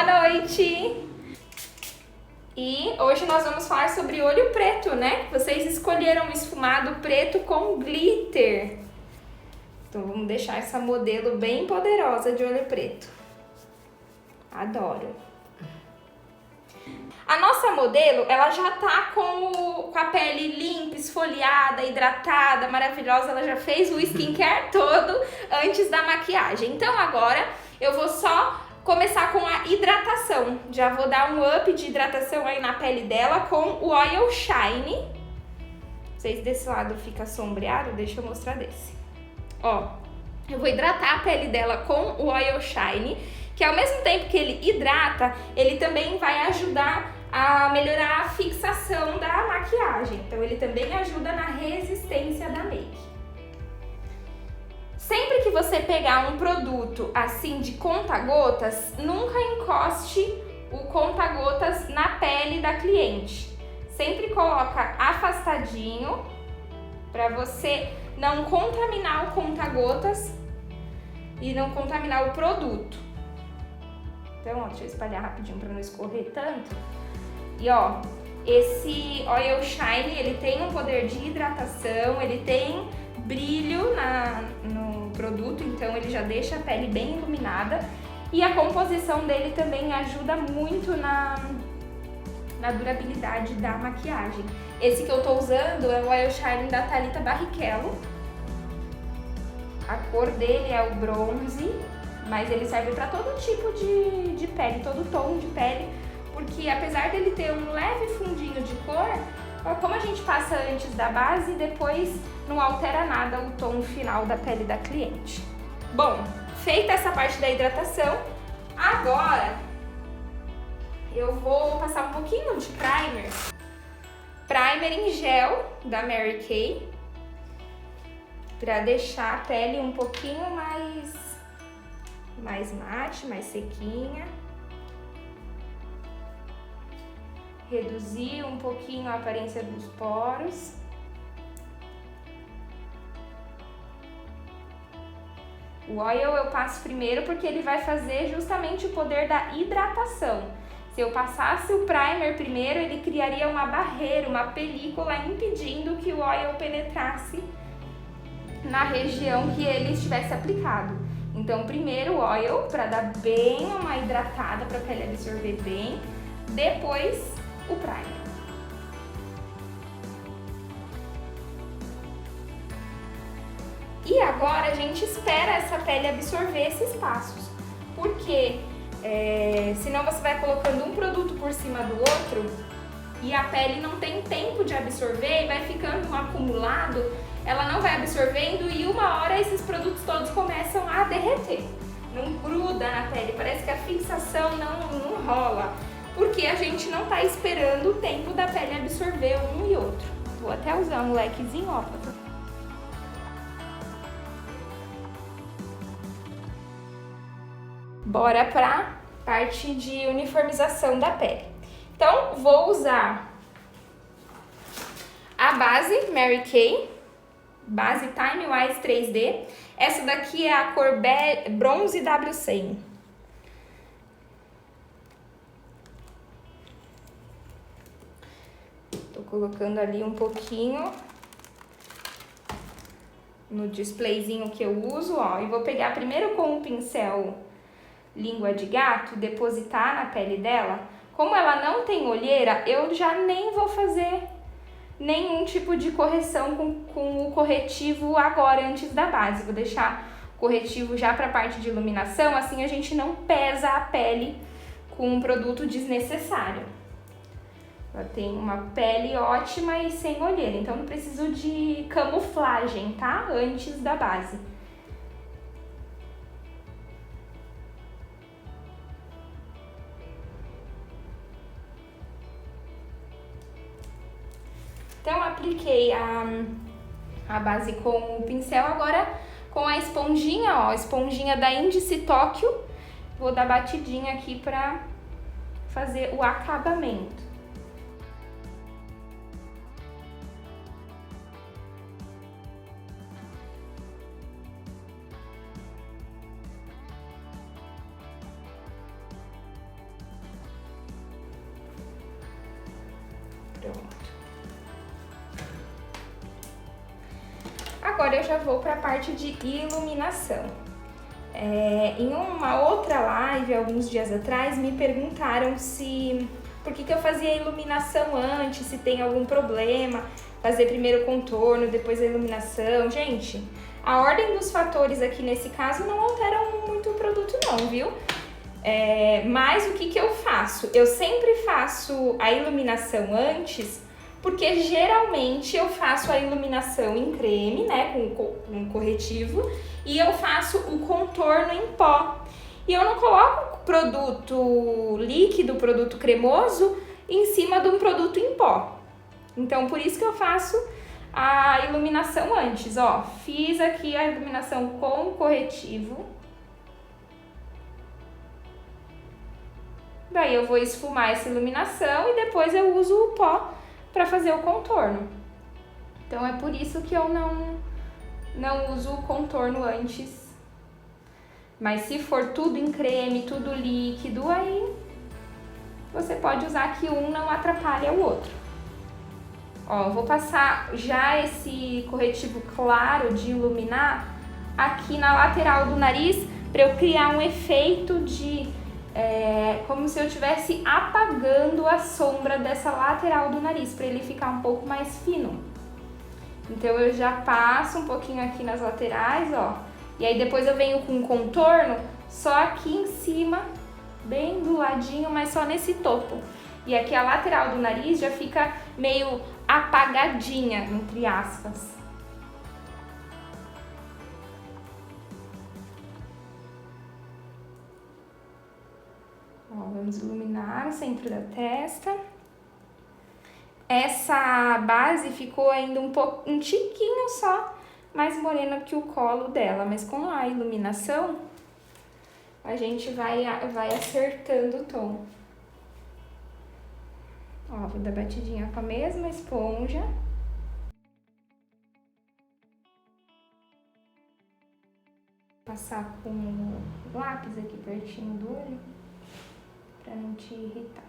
noite! E hoje nós vamos falar sobre olho preto, né? Vocês escolheram o esfumado preto com glitter. Então vamos deixar essa modelo bem poderosa de olho preto. Adoro! A nossa modelo, ela já tá com a pele limpa, esfoliada, hidratada, maravilhosa. Ela já fez o skincare todo antes da maquiagem. Então agora eu vou só começar com a hidratação. Já vou dar um up de hidratação aí na pele dela com o Oil Shine. Não sei se desse lado fica sombreado, deixa eu mostrar desse. Ó, eu vou hidratar a pele dela com o Oil Shine, que ao mesmo tempo que ele hidrata, ele também vai ajudar a melhorar a fixação da maquiagem. Então ele também ajuda na resistência da make. Sempre que você pegar um produto assim de conta-gotas, nunca encoste o conta-gotas na pele da cliente. Sempre coloca afastadinho para você não contaminar o conta-gotas e não contaminar o produto. Então, ó, deixa eu espalhar rapidinho para não escorrer tanto. E ó, esse Oil Shine, ele tem um poder de hidratação, ele tem brilho no produto, então ele já deixa a pele bem iluminada. E a composição dele também ajuda muito na durabilidade da maquiagem. Esse que eu tô usando é o Oil Shine da Thalita Barrichello. A cor dele é o bronze, mas ele serve para todo tipo de pele, todo tom de pele, porque apesar dele ter um leve fundinho de cor, como a gente passa antes da base, depois não altera nada o tom final da pele da cliente. Bom, feita essa parte da hidratação, agora eu vou passar um pouquinho de primer. Primer em gel da Mary Kay, para deixar a pele um pouquinho mais mate, mais sequinha. Reduzir um pouquinho a aparência dos poros. O oil eu passo primeiro porque ele vai fazer justamente o poder da hidratação. Se eu passasse o primer primeiro, ele criaria uma barreira, uma película impedindo que o oil penetrasse na região que ele estivesse aplicado. Então, primeiro o oil para dar bem uma hidratada, para a pele absorver bem, depois o primer. E agora a gente espera essa pele absorver esses passos, porque senão você vai colocando um produto por cima do outro e a pele não tem tempo de absorver e vai ficando um acumulado, ela não vai absorvendo e uma hora esses produtos todos começam a derreter, não gruda na pele, parece que a fixação não rola. Porque a gente não tá esperando o tempo da pele absorver um e outro. Vou até usar um lequezinho, ó. Bora pra parte de uniformização da pele. Então, vou usar a base Mary Kay, base Time Wise 3D. Essa daqui é a cor Bronze W100. Tô colocando ali um pouquinho no displayzinho que eu uso, ó. E vou pegar primeiro com o pincel língua de gato, depositar na pele dela. Como ela não tem olheira, eu já nem vou fazer nenhum tipo de correção com o corretivo agora, antes da base. Vou deixar o corretivo já pra parte de iluminação, assim a gente não pesa a pele com um produto desnecessário. Ela tem uma pele ótima e sem olheira, então não preciso de camuflagem, tá? Antes da base. Então, apliquei a base com o pincel, agora com a esponjinha, ó, a esponjinha da Índice Tóquio, vou dar batidinha aqui pra fazer o acabamento. Pronto. Agora eu já vou para a parte de iluminação. Em uma outra live, alguns dias atrás, me perguntaram por que eu fazia a iluminação antes, se tem algum problema, fazer primeiro o contorno, depois a iluminação. Gente, a ordem dos fatores aqui nesse caso não alteram muito o produto não, viu? Mas o que eu faço? Eu sempre faço a iluminação antes, porque geralmente eu faço a iluminação em creme, né, com corretivo, e eu faço o contorno em pó. E eu não coloco produto líquido, produto cremoso, em cima de um produto em pó. Então, por isso que eu faço a iluminação antes, ó. Fiz aqui a iluminação com corretivo. Daí eu vou esfumar essa iluminação e depois eu uso o pó para fazer o contorno. Então é por isso que eu não uso o contorno antes. Mas se for tudo em creme, tudo líquido, aí você pode usar que um não atrapalha o outro. Ó, eu vou passar já esse corretivo claro de iluminar aqui na lateral do nariz para eu criar um efeito de como se eu estivesse apagando a sombra dessa lateral do nariz, para ele ficar um pouco mais fino. Então eu já passo um pouquinho aqui nas laterais, ó. E aí depois eu venho com contorno só aqui em cima, bem do ladinho, mas só nesse topo. E aqui a lateral do nariz já fica meio apagadinha, entre aspas. Ó, vamos iluminar o centro da testa. Essa base ficou ainda um tiquinho só mais morena que o colo dela, mas com a iluminação a gente vai acertando o tom. Ó, vou dar batidinha com a mesma esponja. Passar com o lápis aqui pertinho do olho, pra não te irritar.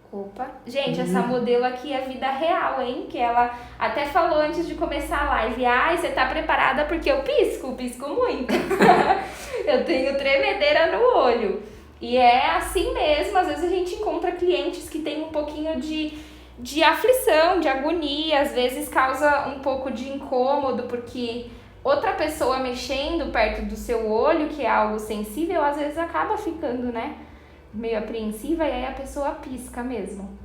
Opa! Gente, essa modelo aqui é vida real, hein? Que ela até falou antes de começar a live. Ai, você tá preparada porque eu pisco muito. Eu tenho tremedeira no olho. E é assim mesmo, às vezes a gente encontra clientes que tem um pouquinho de aflição, de agonia, às vezes causa um pouco de incômodo, porque outra pessoa mexendo perto do seu olho, que é algo sensível, às vezes acaba ficando, né, meio apreensiva e aí a pessoa pisca mesmo.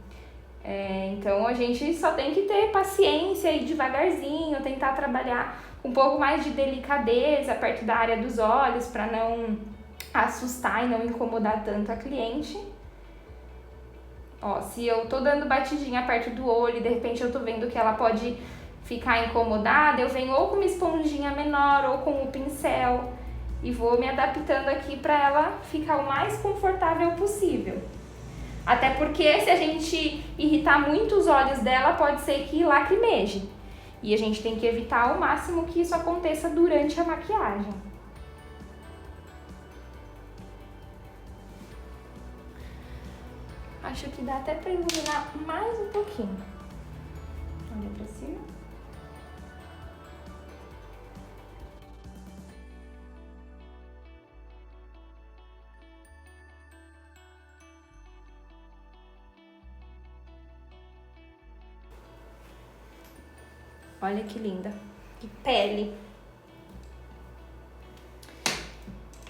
Então a gente só tem que ter paciência e devagarzinho, tentar trabalhar com um pouco mais de delicadeza perto da área dos olhos para não assustar e não incomodar tanto a cliente. Ó, se eu tô dando batidinha perto do olho e de repente eu tô vendo que ela pode ficar incomodada, eu venho ou com uma esponjinha menor ou com o pincel e vou me adaptando aqui para ela ficar o mais confortável possível. Até porque se a gente irritar muito os olhos dela, pode ser que lacrimeje. E a gente tem que evitar ao máximo que isso aconteça durante a maquiagem. Acho que dá até para iluminar mais um pouquinho. Olha pra cima. Olha que linda. Que pele.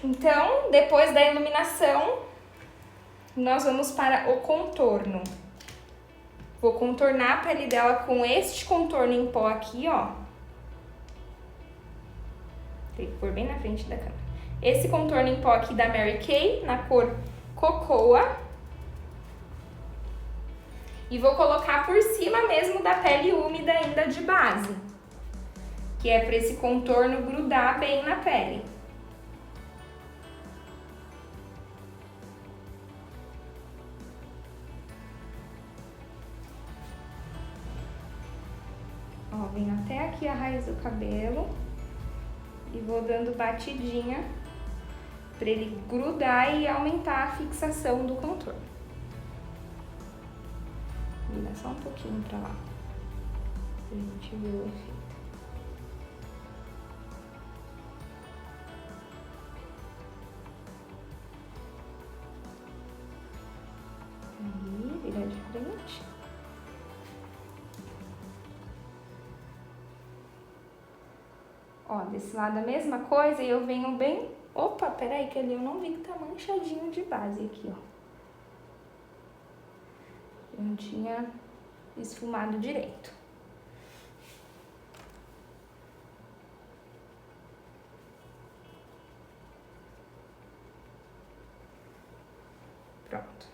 Então, depois da iluminação, nós vamos para o contorno. Vou contornar a pele dela com este contorno em pó aqui, ó. Tem que pôr bem na frente da câmera. Esse contorno em pó aqui da Mary Kay, na cor Cocoa. E vou colocar por cima mesmo da pele úmida ainda de base. Que é para esse contorno grudar bem na pele. Ó, venho até aqui a raiz do cabelo e vou dando batidinha para ele grudar e aumentar a fixação do contorno. Vira só um pouquinho para lá, pra gente ver o efeito. Aí, virar de frente. Ó, desse lado a mesma coisa e eu venho bem... Opa, peraí, que ali eu não vi que tá manchadinho de base aqui, ó. Eu não tinha esfumado direito. Pronto.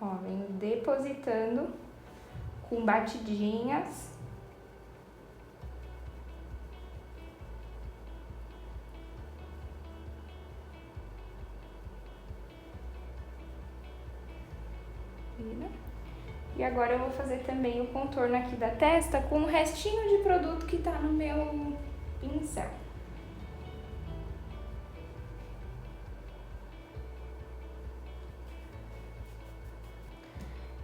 Ó, venho depositando com batidinhas. E agora eu vou fazer também o contorno aqui da testa com o restinho de produto que tá no meu pincel.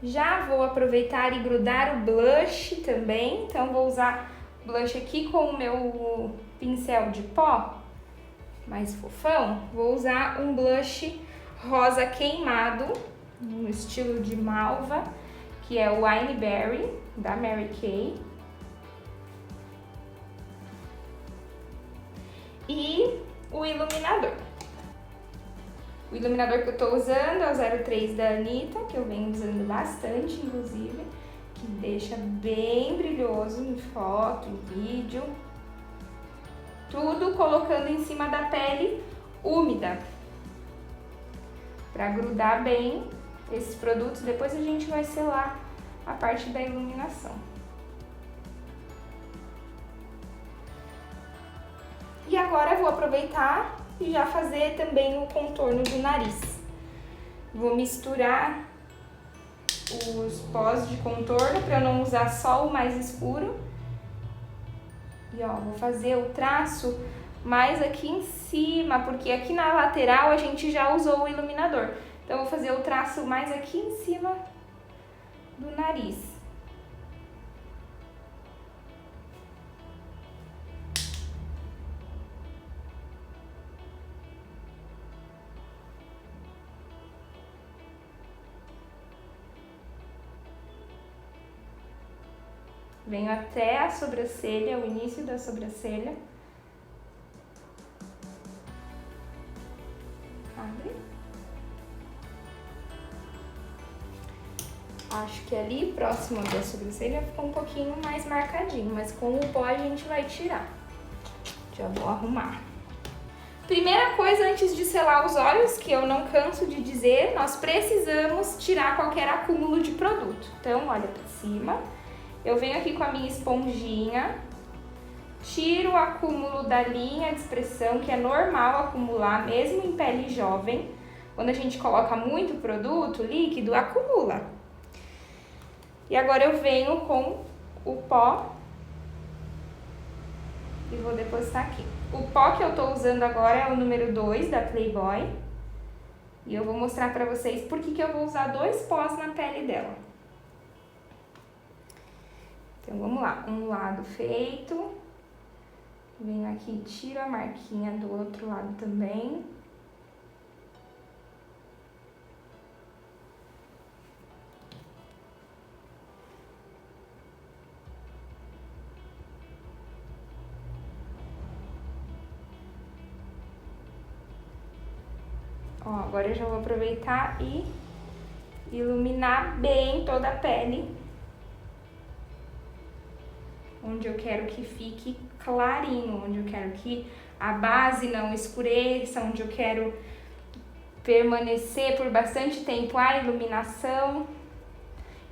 Já vou aproveitar e grudar o blush também, então vou usar o blush aqui com o meu pincel de pó, mais fofão. Vou usar um blush rosa queimado, no estilo de malva, que é o Wine Berry, da Mary Kay. E o iluminador. O iluminador que eu tô usando é o 03 da Anitta, que eu venho usando bastante, inclusive, que deixa bem brilhoso em foto, em vídeo. Tudo colocando em cima da pele úmida, para grudar bem esses produtos. Depois a gente vai selar a parte da iluminação. E agora eu vou aproveitar e já fazer também o contorno do nariz. Vou misturar os pós de contorno para eu não usar só o mais escuro. E ó, vou fazer o traço mais aqui em cima, porque aqui na lateral a gente já usou o iluminador. Então eu vou fazer o traço mais aqui em cima do nariz. Venho até a sobrancelha, o início da sobrancelha. Abre. Acho que ali, próximo da sobrancelha, ficou um pouquinho mais marcadinho, mas com o pó a gente vai tirar. Já vou arrumar. Primeira coisa, antes de selar os olhos, que eu não canso de dizer, nós precisamos tirar qualquer acúmulo de produto. Então, olha pra cima. Eu venho aqui com a minha esponjinha, tiro o acúmulo da linha de expressão, que é normal acumular, mesmo em pele jovem. Quando a gente coloca muito produto líquido, acumula. E agora eu venho com o pó e vou depositar aqui. O pó que eu tô usando agora é o número 2 da Playboy. E eu vou mostrar pra vocês por que eu vou usar 2 pós na pele dela. Então, vamos lá. Um lado feito. Venho aqui e tiro a marquinha do outro lado também. Ó, agora eu já vou aproveitar e iluminar bem toda a pele. Onde eu quero que fique clarinho, onde eu quero que a base não escureça, onde eu quero permanecer por bastante tempo a iluminação.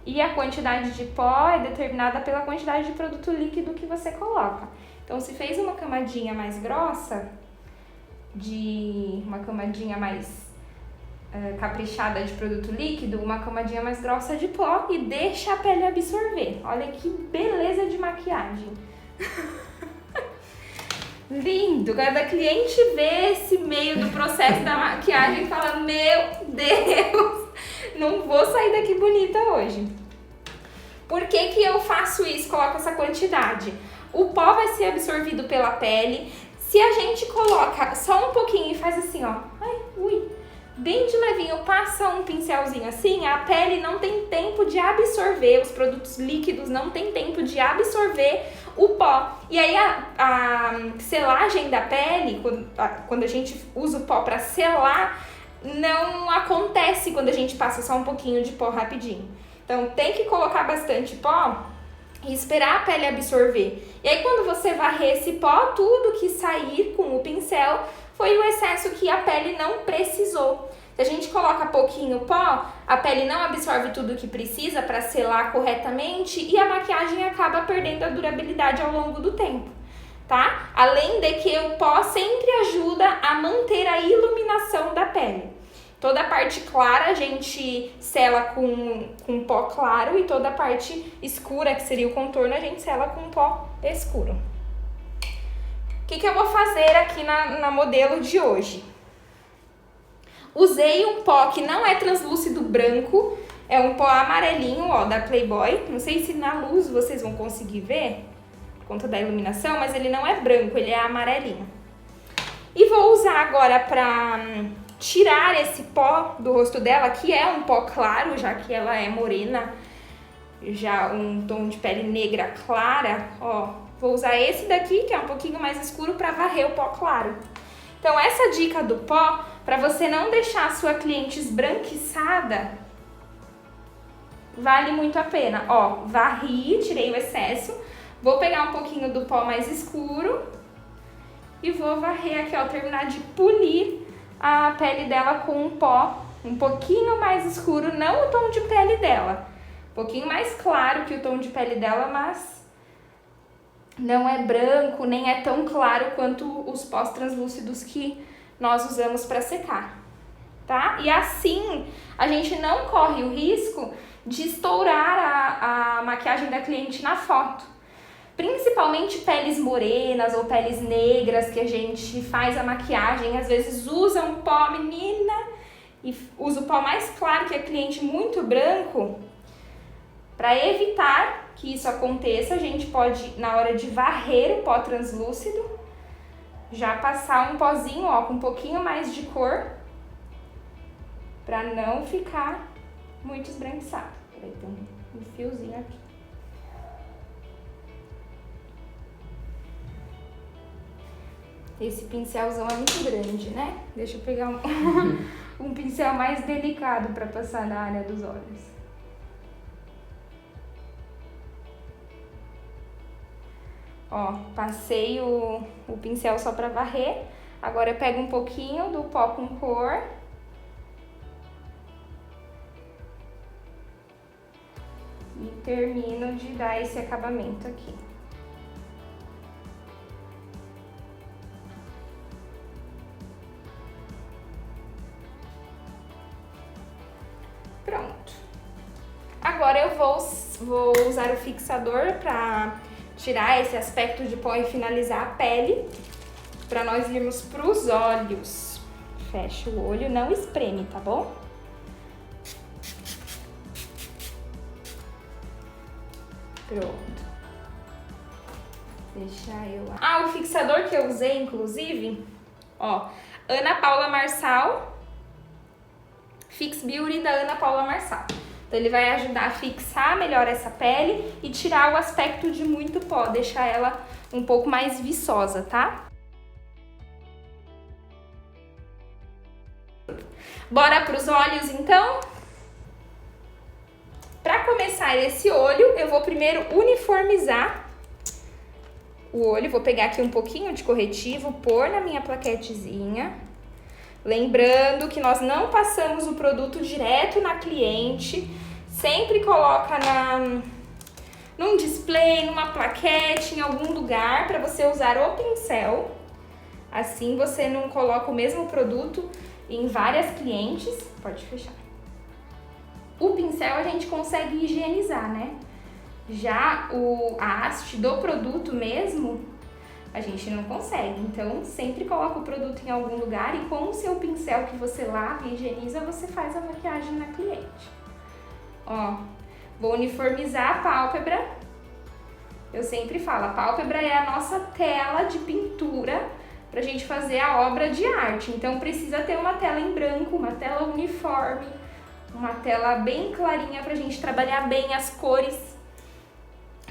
E a quantidade de pó é determinada pela quantidade de produto líquido que você coloca. Então, se fez uma camadinha mais grossa, uma camadinha mais caprichada de produto líquido, uma camadinha mais grossa de pó e deixa a pele absorver. Olha que beleza de maquiagem. Lindo! Cada cliente vê esse meio do processo da maquiagem e fala, meu Deus, não vou sair daqui bonita hoje. Por que que eu faço isso? Coloco essa quantidade. O pó vai ser absorvido pela pele. Se a gente coloca só um pouquinho e faz assim, ó, ai, ui, bem de levinho, passa um pincelzinho assim, a pele não tem tempo de absorver, os produtos líquidos não tem tempo de absorver o pó. E aí a selagem da pele, quando a gente usa o pó para selar, não acontece quando a gente passa só um pouquinho de pó rapidinho. Então tem que colocar bastante pó e esperar a pele absorver. E aí quando você varrer esse pó, tudo que sair com o pincel foi o excesso que a pele não precisou. Se a gente coloca pouquinho pó, a pele não absorve tudo que precisa para selar corretamente e a maquiagem acaba perdendo a durabilidade ao longo do tempo, tá? Além de que o pó sempre ajuda a manter a iluminação da pele. Toda a parte clara a gente sela com pó claro e toda a parte escura, que seria o contorno, a gente sela com pó escuro. O que eu vou fazer aqui na modelo de hoje? Usei um pó que não é translúcido branco, é um pó amarelinho, ó, da Playboy. Não sei se na luz vocês vão conseguir ver, por conta da iluminação, mas ele não é branco, ele é amarelinho. E vou usar agora pra tirar esse pó do rosto dela, que é um pó claro, já que ela é morena, já um tom de pele negra clara, ó. Vou usar esse daqui, que é um pouquinho mais escuro, pra varrer o pó claro. Então, essa dica do pó, para você não deixar a sua cliente esbranquiçada, vale muito a pena. Ó, varri, tirei o excesso, vou pegar um pouquinho do pó mais escuro e vou varrer aqui, ó, terminar de polir a pele dela com um pó um pouquinho mais escuro, não o tom de pele dela, um pouquinho mais claro que o tom de pele dela, mas não é branco, nem é tão claro quanto os pós translúcidos que nós usamos para secar, tá? E assim, a gente não corre o risco de estourar a maquiagem da cliente na foto. Principalmente peles morenas ou peles negras que a gente faz a maquiagem, às vezes usa um pó, menina, e usa o pó mais claro que a cliente muito branco. Para evitar que isso aconteça, a gente pode, na hora de varrer o pó translúcido, já passar um pozinho, ó, com um pouquinho mais de cor, para não ficar muito esbranquiçado. Peraí, tem um fiozinho aqui. Esse pincelzão é muito grande, né? Deixa eu pegar um pincel mais delicado para passar na área dos olhos. Ó, passei o pincel só para varrer. Agora eu pego um pouquinho do pó com cor. E termino de dar esse acabamento aqui. Pronto. Agora eu vou usar o fixador para tirar esse aspecto de pó e finalizar a pele, para nós irmos para os olhos. Fecha o olho, não espreme, tá bom? Pronto. Deixa eu... Ah, o fixador que eu usei, inclusive, ó, Ana Paula Marçal, Fix Beauty da Ana Paula Marçal. Então ele vai ajudar a fixar melhor essa pele e tirar o aspecto de muito pó, deixar ela um pouco mais viçosa, tá? Bora para os olhos, então? Para começar esse olho, eu vou primeiro uniformizar o olho. Vou pegar aqui um pouquinho de corretivo, pôr na minha plaquetezinha. Lembrando que nós não passamos o produto direto na cliente, sempre coloca num display, numa plaquete, em algum lugar para você usar o pincel. Assim você não coloca o mesmo produto em várias clientes. Pode fechar. O pincel a gente consegue higienizar, né? Já a haste do produto mesmo, a gente não consegue. Então, sempre coloca o produto em algum lugar e com o seu pincel que você lava e higieniza, você faz a maquiagem na cliente. Ó, vou uniformizar a pálpebra. Eu sempre falo, a pálpebra é a nossa tela de pintura pra gente fazer a obra de arte. Então, precisa ter uma tela em branco, uma tela uniforme, uma tela bem clarinha pra gente trabalhar bem as cores.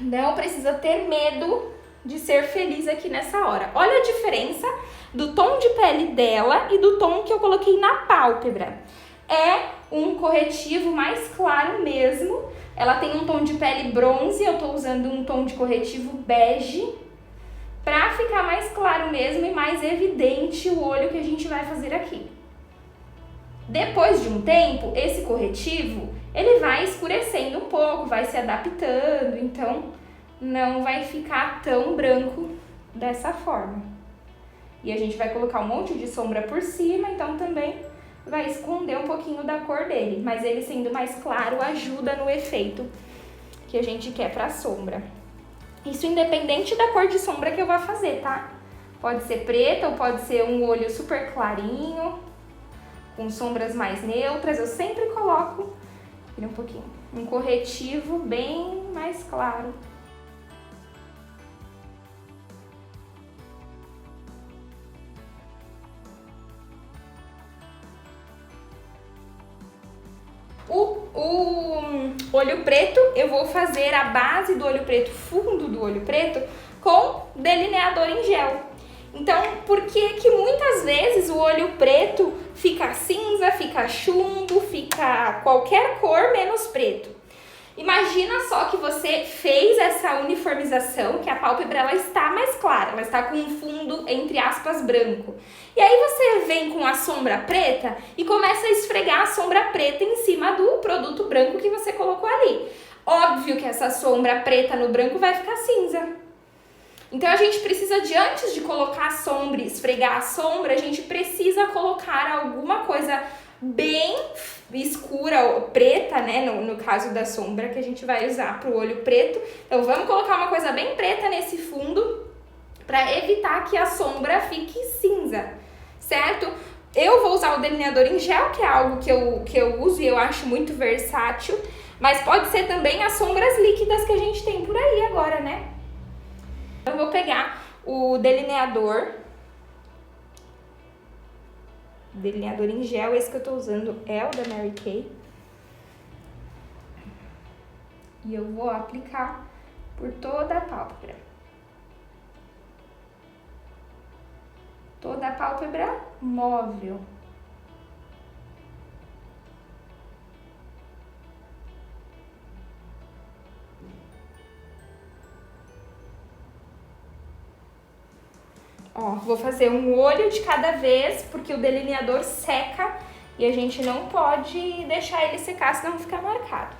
Não precisa ter medo de ser feliz aqui nessa hora. Olha a diferença do tom de pele dela e do tom que eu coloquei na pálpebra. É um corretivo mais claro mesmo. Ela tem um tom de pele bronze, eu tô usando um tom de corretivo bege pra ficar mais claro mesmo e mais evidente o olho que a gente vai fazer aqui. Depois de um tempo, esse corretivo, ele vai escurecendo um pouco, vai se adaptando, então não vai ficar tão branco dessa forma. E a gente vai colocar um monte de sombra por cima, então também vai esconder um pouquinho da cor dele, mas ele sendo mais claro ajuda no efeito que a gente quer pra sombra. Isso independente da cor de sombra que eu vou fazer, tá? Pode ser preta ou pode ser um olho super clarinho, com sombras mais neutras. Eu sempre coloco um corretivo bem mais claro. O olho preto, eu vou fazer a base do olho preto, fundo do olho preto, com delineador em gel. Então, por que que muitas vezes o olho preto fica cinza, fica chumbo, fica qualquer cor menos preto? Imagina só que você fez essa uniformização, que a pálpebra ela está mais clara, ela está com um fundo, entre aspas, branco. E aí você vem com a sombra preta e começa a esfregar a sombra preta em cima do produto branco que você colocou ali. Óbvio que essa sombra preta no branco vai ficar cinza. Então a gente precisa de, antes de colocar a sombra e esfregar a sombra, a gente precisa colocar alguma coisa bem escura, preta, né, no caso da sombra que a gente vai usar para o olho preto. Então vamos colocar uma coisa bem preta nesse fundo para evitar que a sombra fique cinza, certo? Eu vou usar o delineador em gel, que é algo que eu uso e eu acho muito versátil, mas pode ser também as sombras líquidas que a gente tem por aí agora, né? Eu vou pegar o delineador em gel, esse que eu tô usando é o da Mary Kay. E eu vou aplicar por toda a pálpebra. Toda a pálpebra móvel. Ó, vou fazer um olho de cada vez, porque o delineador seca e a gente não pode deixar ele secar, senão fica marcado.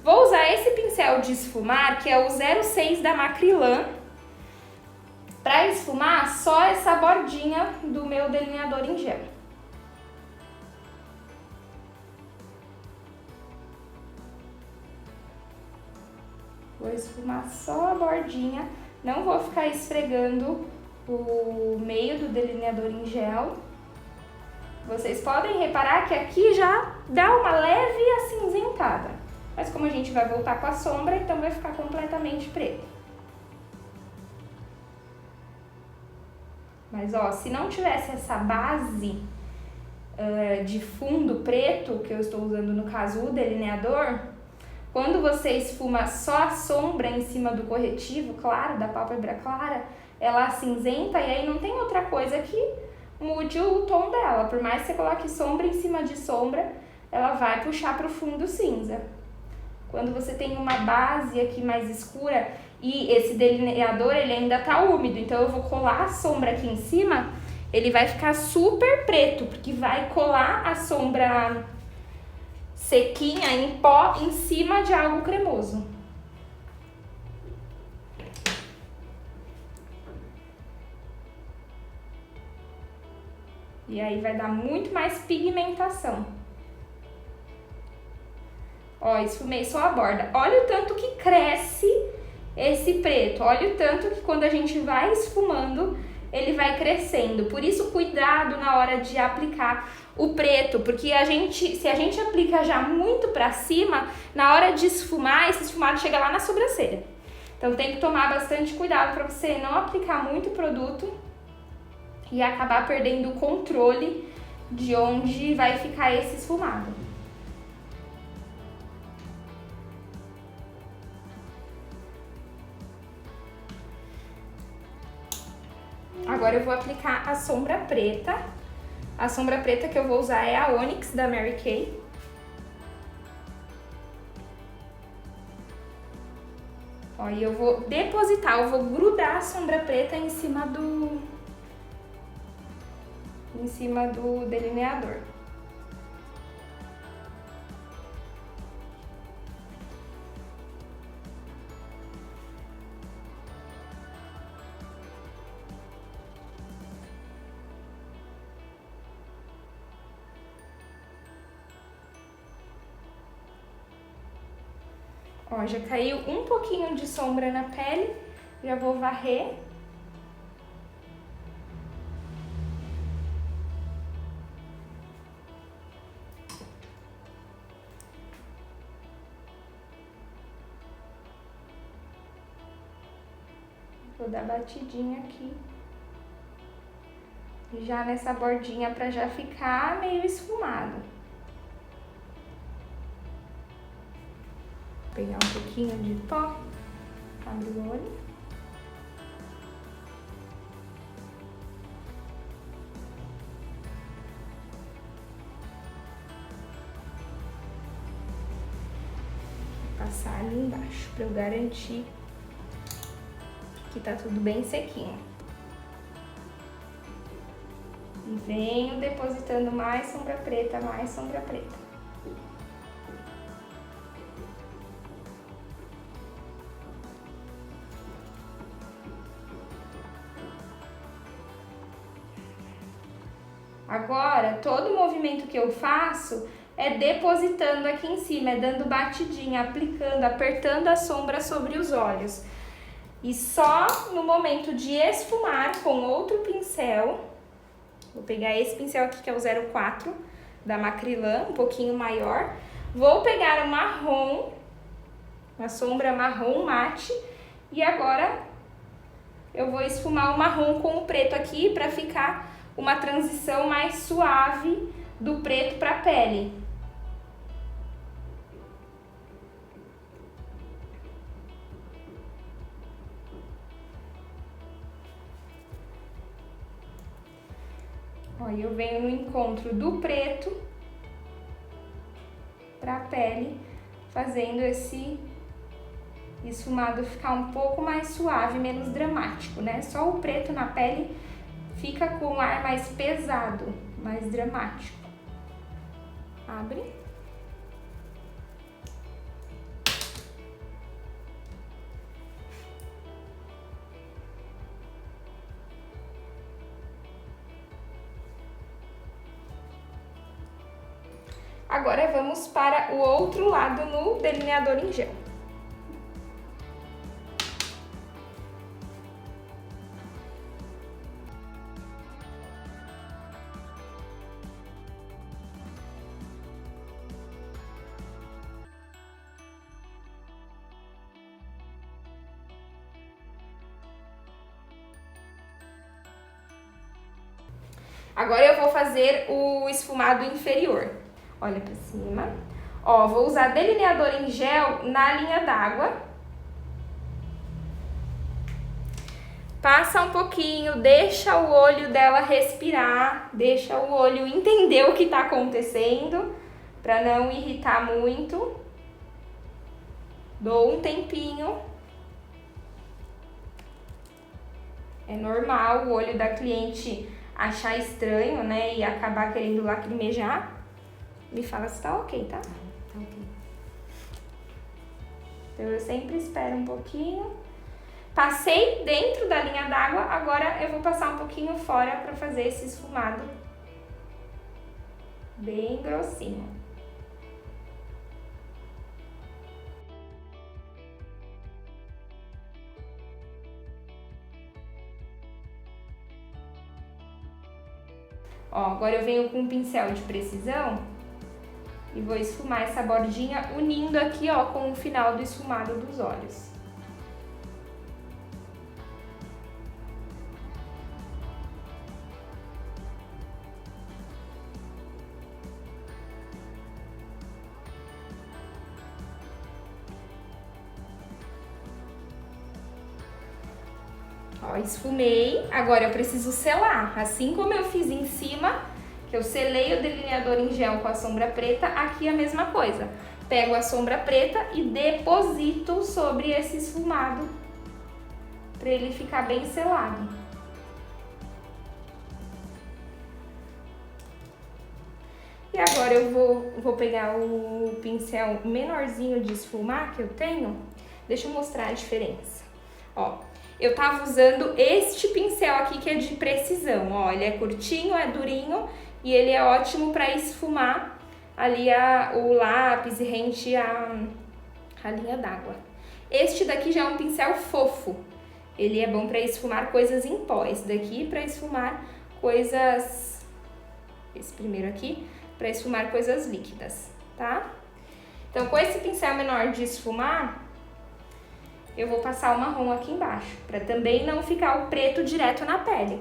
Vou usar esse pincel de esfumar, que é o 06 da Macrylan, para esfumar só essa bordinha do meu delineador em gel. Vou esfumar só a bordinha, não vou ficar esfregando o meio do delineador em gel. Vocês podem reparar que aqui já dá uma leve acinzentada, mas como a gente vai voltar com a sombra, então vai ficar completamente preto. Mas ó, se não tivesse essa base de fundo preto, que eu estou usando no caso o delineador, quando você esfuma só a sombra em cima do corretivo, claro, da pálpebra clara, ela acinzenta e aí não tem outra coisa que mude o tom dela. Por mais que você coloque sombra em cima de sombra, ela vai puxar para o fundo cinza. Quando você tem uma base aqui mais escura e esse delineador ele ainda tá úmido, então eu vou colar a sombra aqui em cima, ele vai ficar super preto, porque vai colar a sombra sequinha em pó em cima de algo cremoso. E aí vai dar muito mais pigmentação. Ó, esfumei só a borda. Olha o tanto que cresce esse preto. Olha o tanto que quando a gente vai esfumando, ele vai crescendo. Por isso, cuidado na hora de aplicar o preto, porque se a gente aplica já muito pra cima, na hora de esfumar, esse esfumado chega lá na sobrancelha. Então tem que tomar bastante cuidado para você não aplicar muito produto e acabar perdendo o controle de onde vai ficar esse esfumado. Agora eu vou aplicar a sombra preta. A sombra preta que eu vou usar é a Onyx da Mary Kay. Ó, e eu vou depositar, eu vou grudar a sombra preta em cima do delineador. Ó, já caiu um pouquinho de sombra na pele, já vou varrer. Vou dar batidinha aqui, já nessa bordinha pra já ficar meio esfumado. Vou pegar um pouquinho de pó, abre o olho. Vou passar ali embaixo pra eu garantir que tá tudo bem sequinho. E venho depositando mais sombra preta, mais sombra preta. Agora, todo o movimento que eu faço é depositando aqui em cima, é dando batidinha, aplicando, apertando a sombra sobre os olhos. E só no momento de esfumar com outro pincel, vou pegar esse pincel aqui que é o 04 da Macrylan, um pouquinho maior. Vou pegar o marrom, uma sombra marrom mate, e agora eu vou esfumar o marrom com o preto aqui para ficar uma transição mais suave do preto para a pele. Ó, eu venho no encontro do preto para a pele, fazendo esse esfumado ficar um pouco mais suave, menos dramático, né? Só o preto na pele fica com um ar mais pesado, mais dramático. Abre. Agora vamos para o outro lado no delineador em gel. Agora eu vou fazer o esfumado inferior. Olha pra cima. Ó, vou usar delineador em gel na linha d'água. Passa um pouquinho, deixa o olho dela respirar, deixa o olho entender o que tá acontecendo, pra não irritar muito. Dou um tempinho. É normal o olho da cliente achar estranho, né, e acabar querendo lacrimejar. Me fala se tá ok, tá? Tá ok. Então eu sempre espero um pouquinho. Passei dentro da linha d'água, agora eu vou passar um pouquinho fora pra fazer esse esfumado bem grossinho. Ó, agora eu venho com um pincel de precisão e vou esfumar essa bordinha, unindo aqui, ó, com o final do esfumado dos olhos. Ó, esfumei, agora eu preciso selar, assim como eu fiz em cima, que eu selei o delineador em gel com a sombra preta, aqui a mesma coisa. Pego a sombra preta e deposito sobre esse esfumado, para ele ficar bem selado. E agora eu vou pegar o pincel menorzinho de esfumar que eu tenho, deixa eu mostrar a diferença. Ó, eu tava usando este pincel aqui que é de precisão, ó, ele é curtinho, é durinho e ele é ótimo para esfumar ali o lápis e rente a linha d'água. Este daqui já é um pincel fofo, ele é bom para esfumar coisas em pó, esse daqui para esfumar coisas, esse primeiro aqui, para esfumar coisas líquidas, tá? Então com esse pincel menor de esfumar, eu vou passar o marrom aqui embaixo, para também não ficar o preto direto na pele,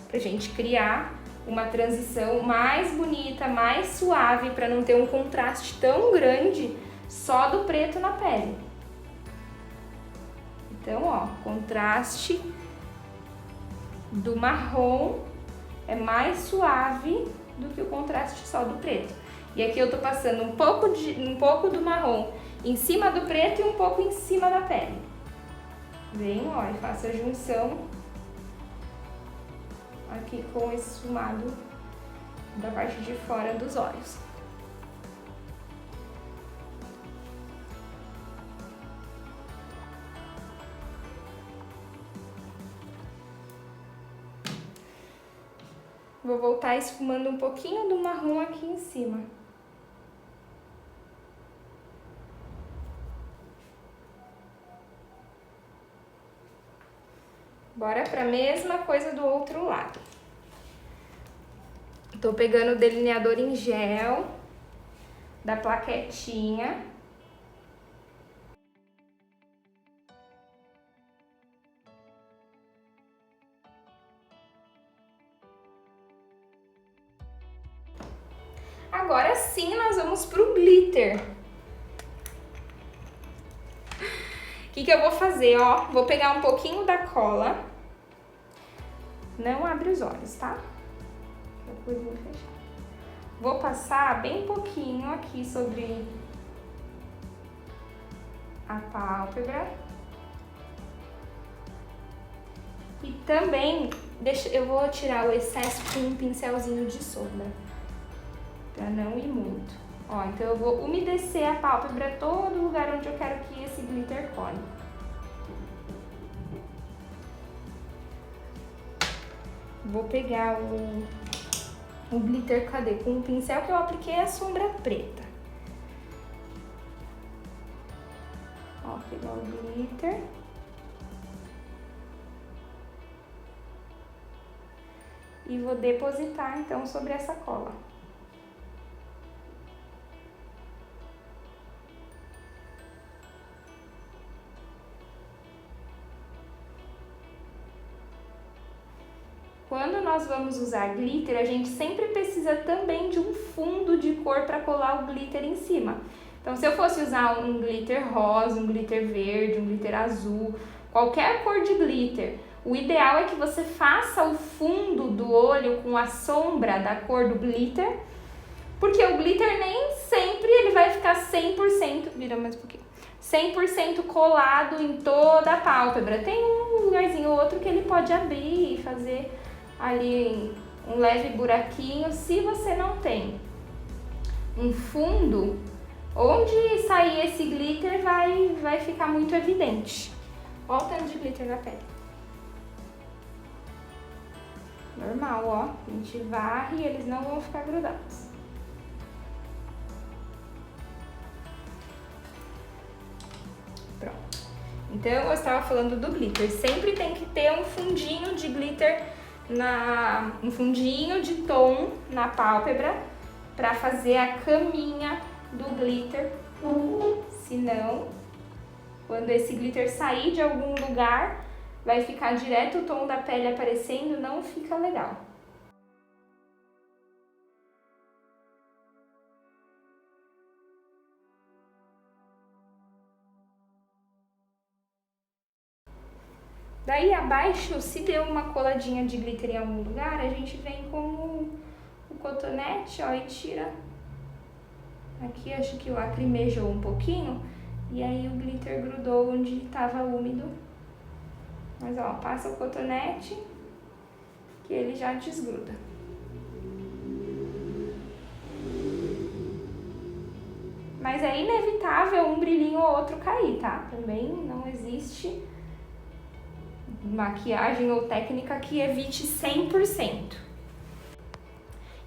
pra gente criar uma transição mais bonita, mais suave, para não ter um contraste tão grande só do preto na pele. Então, ó, contraste do marrom é mais suave do que o contraste só do preto. E aqui eu tô passando um pouco do marrom em cima do preto e um pouco em cima da pele. Venho, ó, e faço a junção aqui com esse esfumado da parte de fora dos olhos. Vou voltar esfumando um pouquinho do marrom aqui em cima. Bora pra mesma coisa do outro lado. Tô pegando o delineador em gel da plaquetinha. Agora sim nós vamos pro glitter. O que eu vou fazer, ó? Vou pegar um pouquinho da cola. Não abre os olhos, tá? Vou passar bem pouquinho aqui sobre a pálpebra. E também, eu vou tirar o excesso com um pincelzinho de sombra, pra não ir muito. Ó, então eu vou umedecer a pálpebra, todo lugar onde eu quero que esse glitter cole. Vou pegar o glitter, cadê? Com o pincel que eu apliquei a sombra preta. Ó, pegar o glitter. E vou depositar, então, sobre essa cola. Quando nós vamos usar glitter, a gente sempre precisa também de um fundo de cor para colar o glitter em cima. Então, se eu fosse usar um glitter rosa, um glitter verde, um glitter azul, qualquer cor de glitter, o ideal é que você faça o fundo do olho com a sombra da cor do glitter, porque o glitter nem sempre ele vai ficar 100%, vira mais um pouquinho, 100% colado em toda a pálpebra. Tem um lugarzinho ou outro que ele pode abrir e fazer ali um leve buraquinho. Se você não tem um fundo, onde sair esse glitter vai ficar muito evidente. Olha o tanto de glitter na pele. Normal, ó. A gente varre e eles não vão ficar grudados. Pronto. Então, eu estava falando do glitter. Sempre tem que ter um fundinho de glitter um fundinho de tom na pálpebra pra fazer a caminha do glitter. Senão, quando esse glitter sair de algum lugar, vai ficar direto o tom da pele aparecendo, não fica legal. Daí abaixo, se deu uma coladinha de glitter em algum lugar, a gente vem com o cotonete, ó, e tira. Aqui acho que lacrimejou um pouquinho e aí o glitter grudou onde estava úmido. Mas ó, passa o cotonete que ele já desgruda. Mas é inevitável um brilhinho ou outro cair, tá? Também não existe maquiagem ou técnica que evite 100%.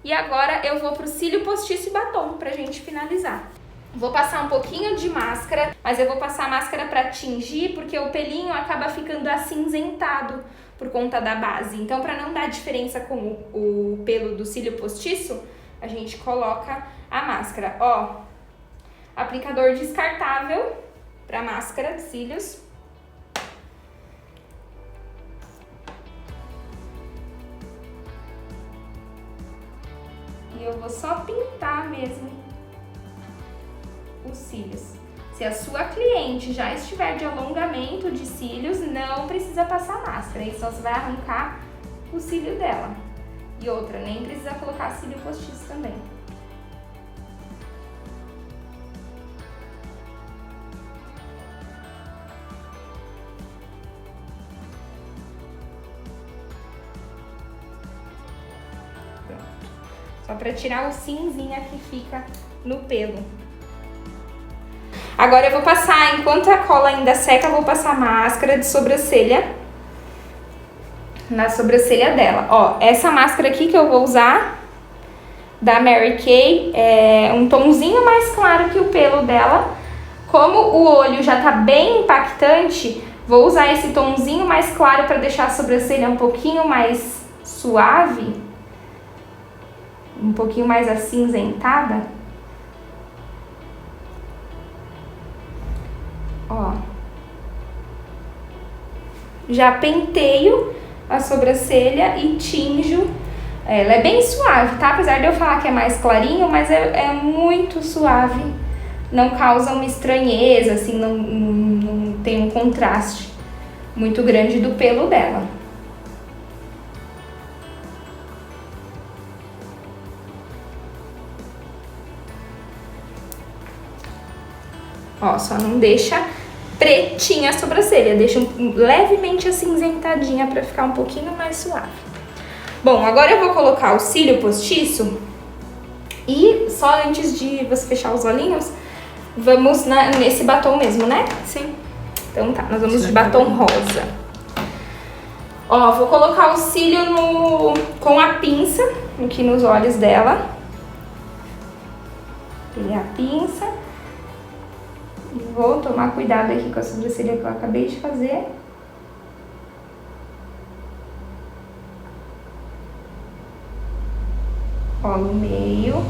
E agora eu vou pro cílio postiço e batom pra gente finalizar. Vou passar um pouquinho de máscara, mas eu vou passar a máscara pra tingir, porque o pelinho acaba ficando acinzentado por conta da base. Então, pra não dar diferença com o pelo do cílio postiço, a gente coloca a máscara. Ó, aplicador descartável pra máscara de cílios. E eu vou só pintar mesmo os cílios. Se a sua cliente já estiver de alongamento de cílios, não precisa passar máscara, aí só você vai arrancar o cílio dela. E outra, nem precisa colocar cílio postiço também. Só para tirar o cinzinha que fica no pelo. Agora eu vou passar, enquanto a cola ainda seca, eu vou passar máscara de sobrancelha na sobrancelha dela. Ó, essa máscara aqui que eu vou usar, da Mary Kay, é um tomzinho mais claro que o pelo dela. Como o olho já tá bem impactante, vou usar esse tomzinho mais claro para deixar a sobrancelha um pouquinho mais suave. Um pouquinho mais acinzentada. Ó. Já penteio a sobrancelha e tinjo. Ela é bem suave, tá? Apesar de eu falar que é mais clarinho, mas é muito suave. Não causa uma estranheza, assim, não tem um contraste muito grande do pelo dela. Ó, só não deixa pretinha a sobrancelha, deixa levemente acinzentadinha pra ficar um pouquinho mais suave. Bom, agora eu vou colocar o cílio postiço e só antes de você fechar os olhinhos, vamos nesse batom mesmo, né? Sim. Então tá, nós vamos de batom rosa. Ó, vou colocar o cílio com a pinça aqui nos olhos dela. Pegar a pinça. Vou tomar cuidado aqui com a sobrancelha que eu acabei de fazer. Colo o meio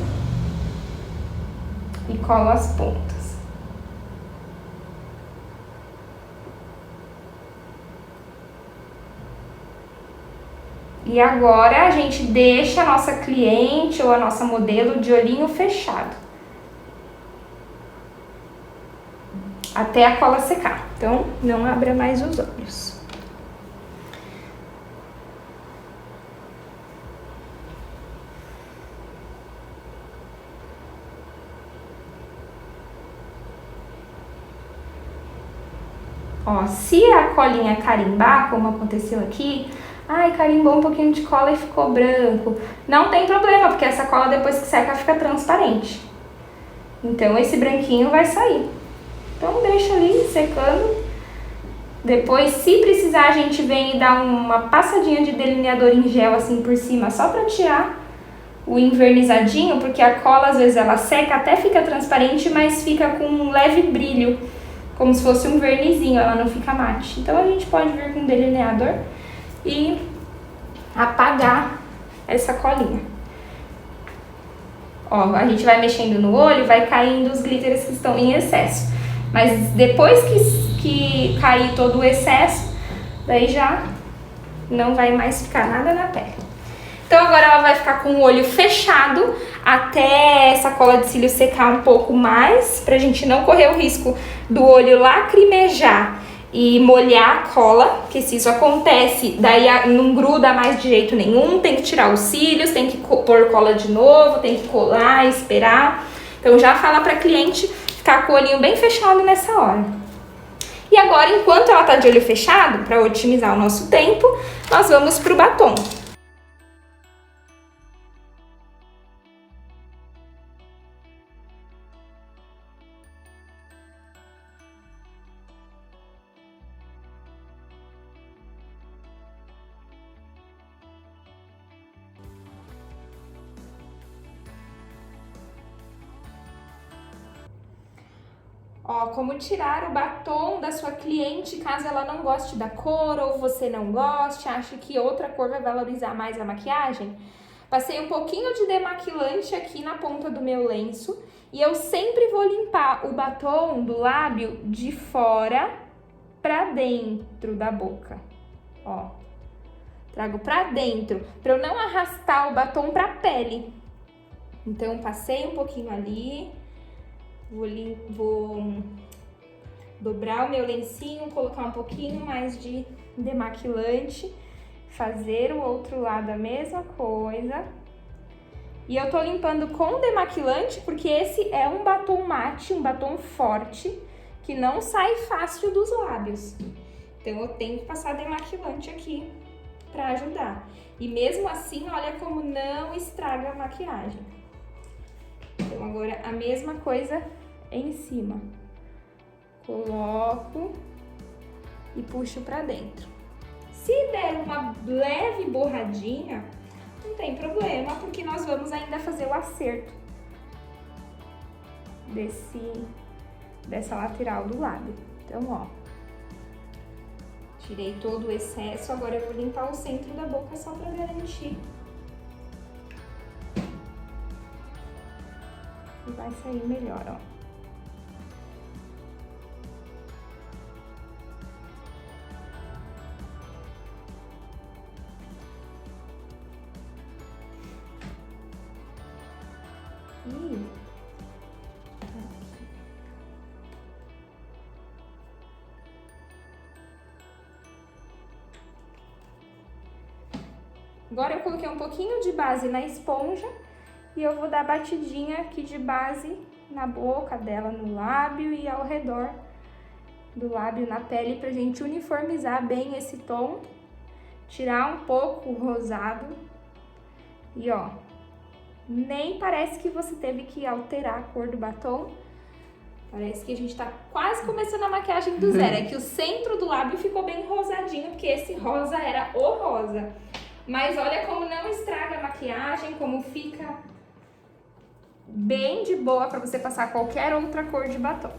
e colo as pontas. E agora a gente deixa a nossa cliente ou a nossa modelo de olhinho fechado. Até a cola secar. Então, não abra mais os olhos. Ó, se a colinha carimbar, como aconteceu aqui, ai, carimbou um pouquinho de cola e ficou branco. Não tem problema, porque essa cola depois que seca fica transparente. Então, esse branquinho vai sair. Então deixa ali secando. Depois, se precisar, a gente vem e dá uma passadinha de delineador em gel assim por cima, só pra tirar o envernizadinho, porque a cola às vezes ela seca, até fica transparente, mas fica com um leve brilho, como se fosse um vernizinho, ela não fica mate. Então a gente pode vir com delineador e apagar essa colinha. Ó, a gente vai mexendo no olho, vai caindo os glitters que estão em excesso. Mas depois que cair todo o excesso, daí já não vai mais ficar nada na pele. Então agora ela vai ficar com o olho fechado até essa cola de cílio secar um pouco mais, pra gente não correr o risco do olho lacrimejar e molhar a cola, que se isso acontece, daí não gruda mais de jeito nenhum, tem que tirar os cílios, tem que pôr cola de novo, tem que colar, esperar. Então já fala pra cliente ficar com o olhinho bem fechado nessa hora. E agora, enquanto ela tá de olho fechado, para otimizar o nosso tempo, nós vamos pro batom. Ó, como tirar o batom da sua cliente caso ela não goste da cor ou você não goste, acha que outra cor vai valorizar mais a maquiagem? Passei um pouquinho de demaquilante aqui na ponta do meu lenço e eu sempre vou limpar o batom do lábio de fora pra dentro da boca. Ó, trago pra dentro, pra eu não arrastar o batom pra pele. Então, passei um pouquinho ali. Vou dobrar o meu lencinho, colocar um pouquinho mais de demaquilante, fazer o outro lado a mesma coisa. E eu tô limpando com demaquilante porque esse é um batom mate, um batom forte, que não sai fácil dos lábios. Então eu tenho que passar demaquilante aqui pra ajudar. E mesmo assim, olha como não estraga a maquiagem. Então agora a mesma coisa em cima. Coloco e puxo pra dentro. Se der uma leve borradinha, não tem problema, porque nós vamos ainda fazer o acerto dessa lateral do lábio. Então, ó, tirei todo o excesso, agora eu vou limpar o centro da boca só pra garantir. E vai sair melhor, ó. Agora eu coloquei um pouquinho de base na esponja e eu vou dar batidinha aqui de base na boca dela, no lábio e ao redor do lábio, na pele, pra gente uniformizar bem esse tom, tirar um pouco o rosado. E ó, nem parece que você teve que alterar a cor do batom. Parece que a gente tá quase começando a maquiagem do zero. É que o centro do lábio ficou bem rosadinho, porque esse rosa era o rosa. Mas olha como não estraga a maquiagem, como fica bem de boa pra você passar qualquer outra cor de batom.